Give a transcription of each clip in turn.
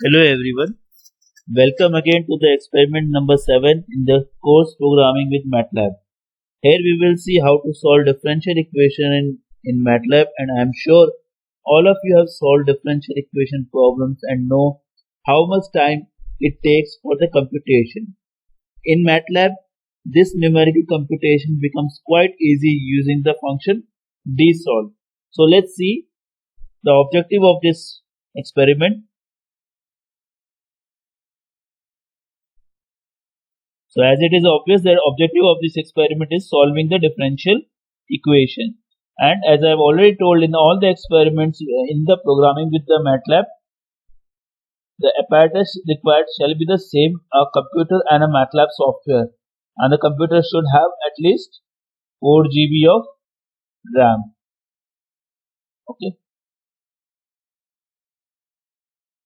Hello everyone, welcome again to the experiment number 7 in the course programming with MATLAB. Here we will see how to solve differential equation in MATLAB, and I am sure all of you have solved differential equation problems and know how much time it takes for the computation. In MATLAB, this numerical computation becomes quite easy using the function dsolve. So let's see the objective of this experiment. So as it is obvious, the objective of this experiment is solving the differential equation. And as I have already told in all the experiments in the programming with the MATLAB, the apparatus required shall be the same, a computer and a MATLAB software. And the computer should have at least 4 GB of RAM. Okay.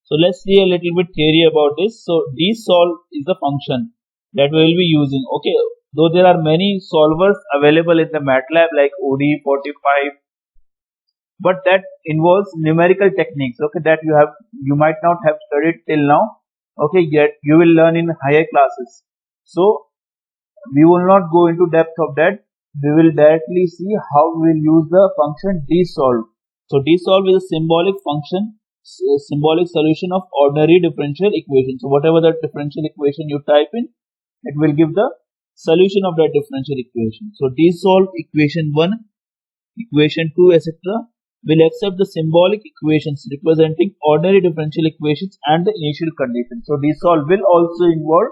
So let's see a little bit theory about this. So dsolve is the function that we will be using. Okay, though there are many solvers available in the MATLAB like OD45, but that involves numerical techniques. Okay, that you might not have studied till now. Okay, yet you will learn in higher classes. So we will not go into depth of that. We will directly see how we will use the function dsolve. So dsolve is a symbolic function, symbolic solution of ordinary differential equation. So whatever the differential equation you type in, it will give the solution of that differential equation. So dsolve equation 1, equation 2, etc. will accept the symbolic equations representing ordinary differential equations and the initial conditions. So dsolve will also involve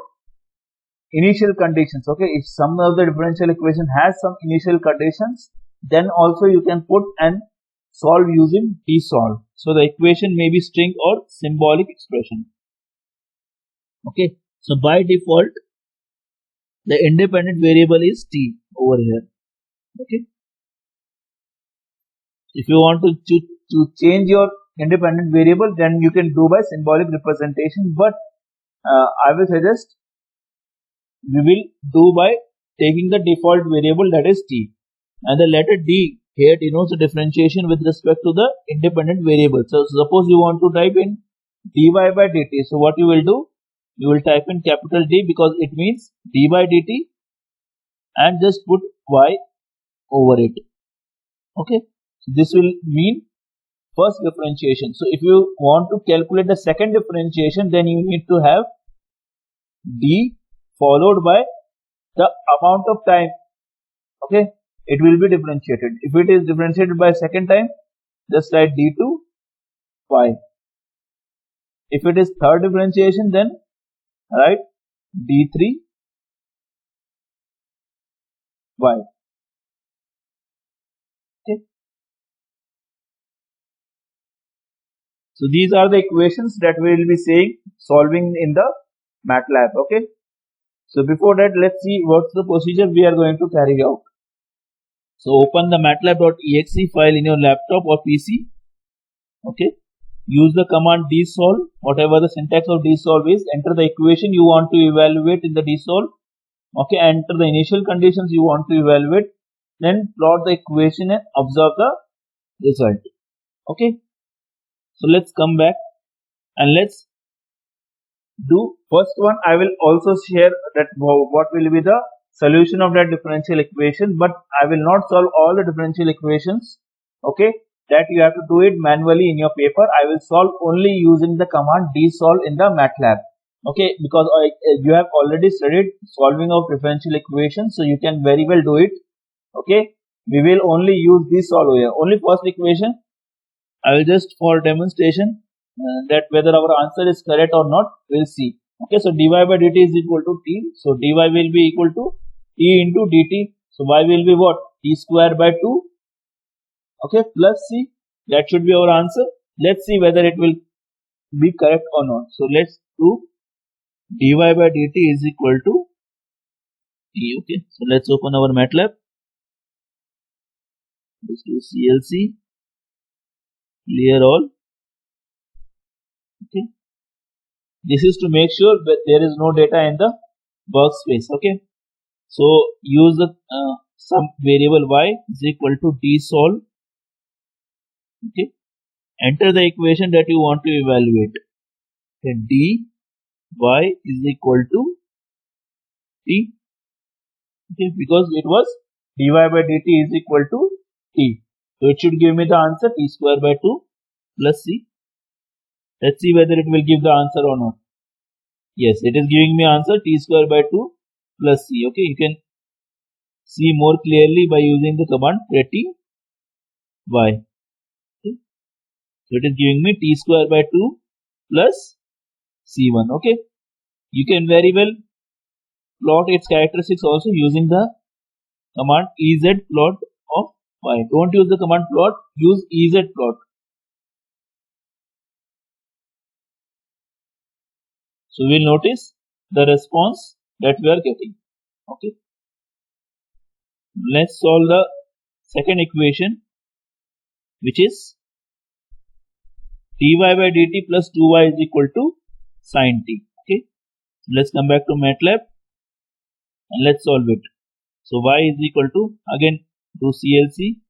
initial conditions. Okay, if some of the differential equation has some initial conditions, then also you can put and solve using dsolve. So the equation may be string or symbolic expression. Okay, so by default the independent variable is t over here. Okay, if you want to change your independent variable, then you can do by symbolic representation, but I will suggest we will do by taking the default variable, that is t, and the letter d here denotes the differentiation with respect to the independent variable. So suppose you want to type in dy by dt, so what you will do, you will type in capital D because it means d by dt, and just put y over it. Okay, so this will mean first differentiation. So if you want to calculate the second differentiation, then you need to have d followed by the amount of time, okay, it will be differentiated. If it is differentiated by second time, just write d2 y. If it is third differentiation, then write d3 y. Okay, so these are the equations that we will be saying solving in the MATLAB. Okay, so before that, let's see what's the procedure we are going to carry out. So open the matlab.exe file in your laptop or PC. Okay, use the command dsolve, whatever the syntax of dsolve is. Enter the equation you want to evaluate in the dsolve. Okay, enter the initial conditions you want to evaluate, then plot the equation and observe the result. Okay, so let's come back and let's do first one. I will also share that what will be the solution of that differential equation, but I will not solve all the differential equations. Okay, that you have to do it manually in your paper. I will solve only using the command dsolve in the MATLAB. Okay, because you have already studied solving of differential equations, so you can very well do it. Okay, we will only use dsolve here. Only first equation I will just for demonstration that whether our answer is correct or not, we'll see. Okay, so dy by dt is equal to t, so dy will be equal to t into dt, so y will be what, t square by 2, okay, plus c. That should be our answer. Let's see whether it will be correct or not. So let's do dy by dt is equal to t. Okay, so let's open our MATLAB. Let's do clc, clear all. Okay, this is to make sure that there is no data in the workspace. Okay, so use the some variable y is equal to dsolve. Okay, enter the equation that you want to evaluate. then dy is equal to t. Okay, because it was dy by dt is equal to t. So it should give me the answer t square by 2 plus c. Let's see whether it will give the answer or not. Yes, it is giving me answer t square by 2 plus c. Okay, you can see more clearly by using the command pretty y. Okay. So it is giving me t square by 2 plus c1. Okay, you can very well plot its characteristics also using the command ez plot of y. Don't use the command plot, use ez plot. So we will notice the response that we are getting. Okay, let's solve the second equation, which is dy by dt plus 2y is equal to sin t. Okay, so let's come back to MATLAB and let's solve it. So y is equal to, again do CLC,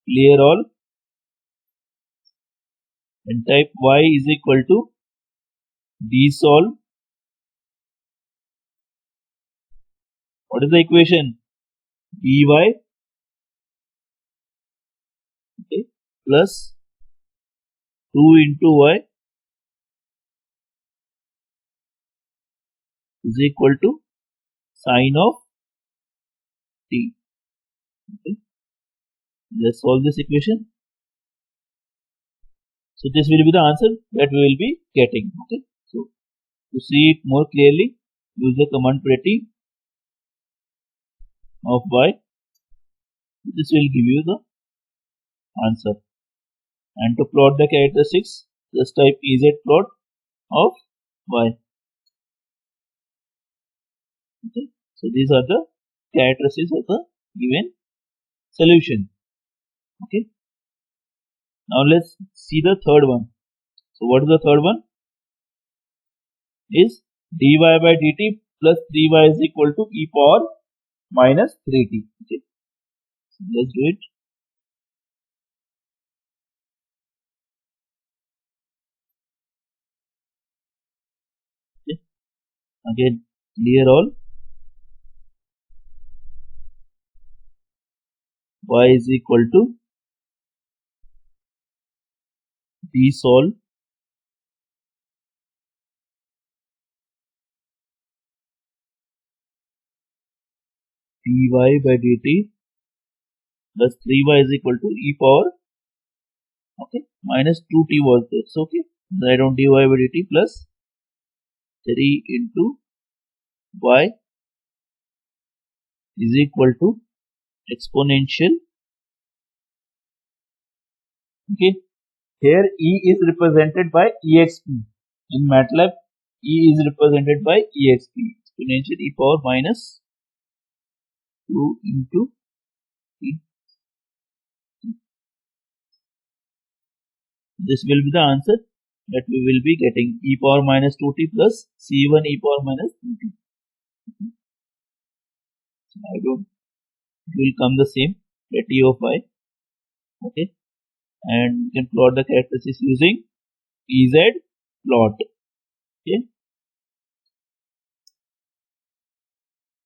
clear all, and type y is equal to dsolve. What is the equation? dy, okay, plus 2 into y is equal to sine of t. Okay, let's solve this equation. So this will be the answer that we will be getting. Okay, so to see it more clearly, use the command pretty of y. This will give you the answer. And to plot the characteristics, just type ez plot of y. Okay, so these are the characteristics of the given solution. Okay, now let's see the third one. So what is the third one? Is dy by dt plus 3y is equal to e power minus 3t. Okay, so let's do it. Okay, again clear all. Y is equal to dsolve dy by dt plus 3y is equal to e power, okay, minus 2t was there. So okay, write down dy by dt plus 3 into y is equal to exponential. Okay, here e is represented by exp. In MATLAB, e is represented by exp, exponential e power minus 2 into t. This will be the answer that we will be getting, e power minus 2t plus c1 e power minus 2t. So I don't, it will come the same, t of y. Okay, and you can plot the characteristics using ez plot. Okay,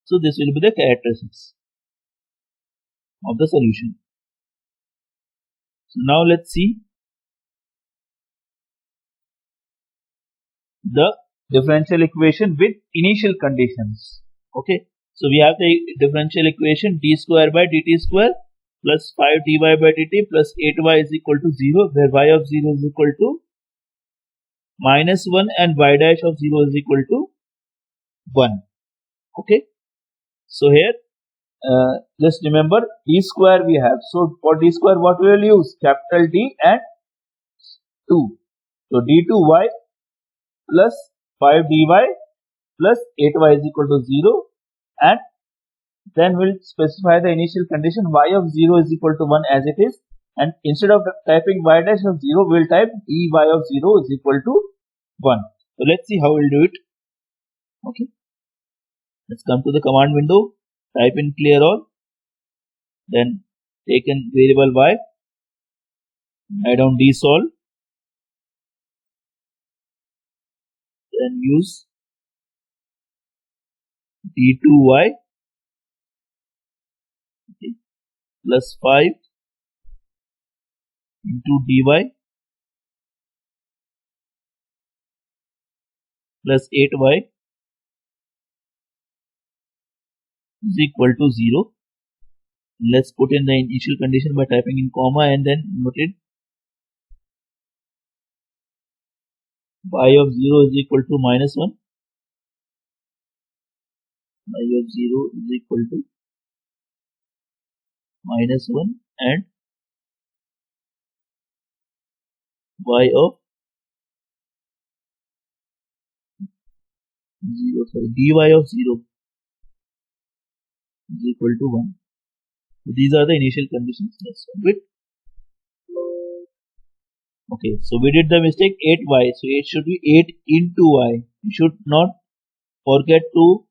so this will be the characteristics of the solution. So now let's see the differential equation with initial conditions. Okay, so we have the differential equation d square by dt square plus 5 dy by dt plus 8y is equal to 0, where y of 0 is equal to minus 1 and y dash of 0 is equal to 1. Okay, so here just remember d square we have. So for d square what we will use? Capital D and 2. So d2y plus 5 dy plus 8y is equal to 0, and then we'll specify the initial condition y of 0 is equal to 1 as it is, and instead of typing y dash of 0 we'll type dy of 0 is equal to 1. So let's see how we'll do it. Okay, let's come to the command window, type in clear all, then take in variable y, write down dsolve then use d2y, okay, plus 5 into dy plus 8y is equal to 0. Let's put in the initial condition by typing in comma and then noted y of 0 is equal to minus 1, y of 0 is equal to minus 1 and y of 0, sorry, dy of 0 is equal to 1. So these are the initial conditions. Let's solve it. Okay, so we did the mistake 8y, so it should be 8 into y. You should not forget to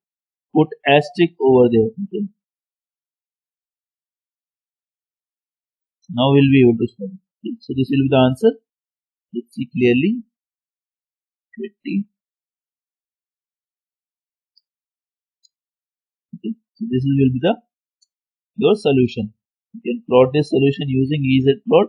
put asterisk over there. Okay. Now we'll be able to solve it. Okay. So this will be the answer. Let's see clearly. 20. Okay. So this will be the your solution. You can plot this solution using EZ plot.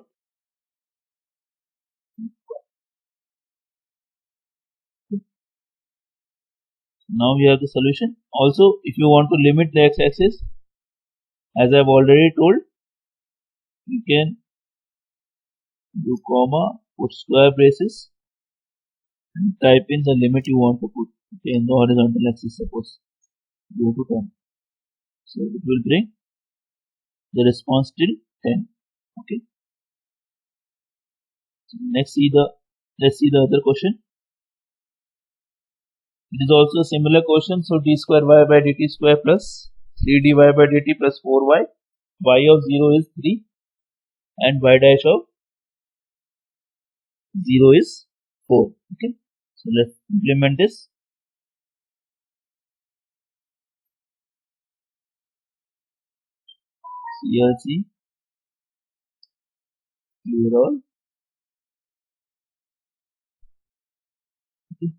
Now we have the solution. Also, if you want to limit the x-axis, as I have already told, you can do comma, put square braces, and type in the limit you want to put. Okay, in the horizontal axis, suppose go to 10. So it will bring the response till 10. Okay. So let's see the other question. It is also a similar question. So d square y by dt square plus 3 dy by dt plus 4y. Y of 0 is 3 and y dash of 0 is 4. Okay. So let's implement this. CLC clear all. Okay.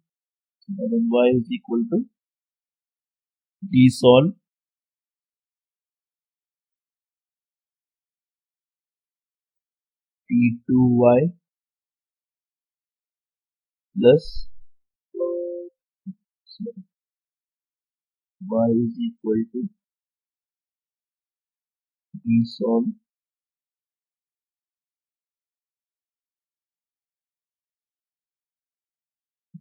So then y is equal to d solve d2y plus y is equal to d solve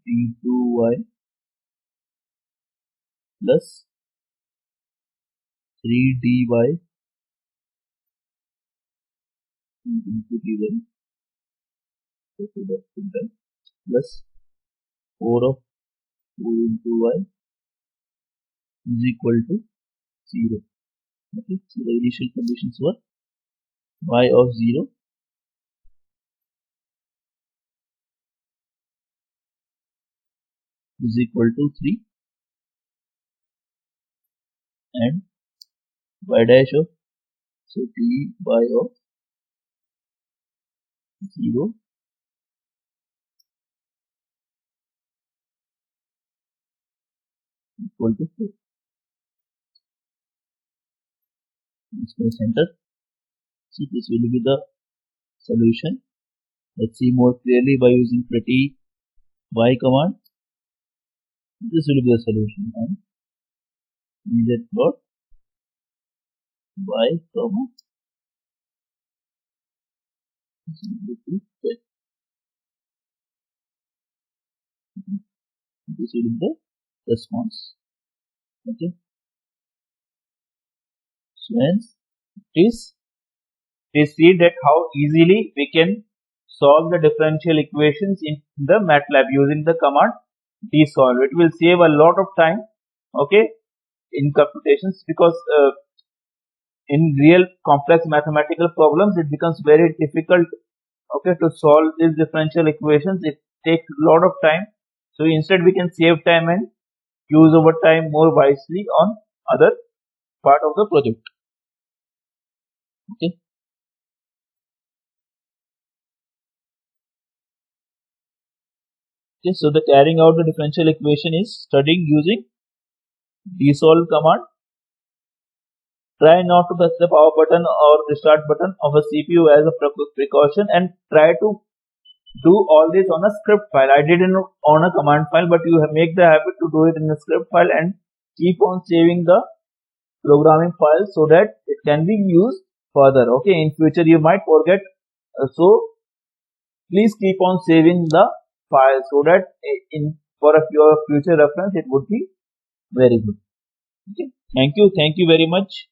d2y plus 3 dy into dy plus 4 of 2 into y is equal to 0. Okay, so the initial conditions were y of 0 is equal to 3 and y dash of, so dy of 0 equal to 4. Let's press enter. So this will be the solution. Let's see more clearly by using pretty y command. This will be the solution. And EZ plot y comma this will be the response. Okay. So hence we see that how easily we can solve the differential equations in the MATLAB using the command dsolve. It will save a lot of time, okay, in computations, because in real complex mathematical problems it becomes very difficult, okay, to solve these differential equations. It takes a lot of time. So instead we can save time and use our time more wisely on other part of the project. Okay. Okay, so the carrying out the differential equation is studying using desolve command. Try not to press the power button or restart button of a CPU as a precaution, and try to do all this on a script file. I did it on a command file, but you make the habit to do it in a script file and keep on saving the programming file so that it can be used further. Okay, in future you might forget, so please keep on saving the file so that for your future reference it would be very good. Okay, thank you very much.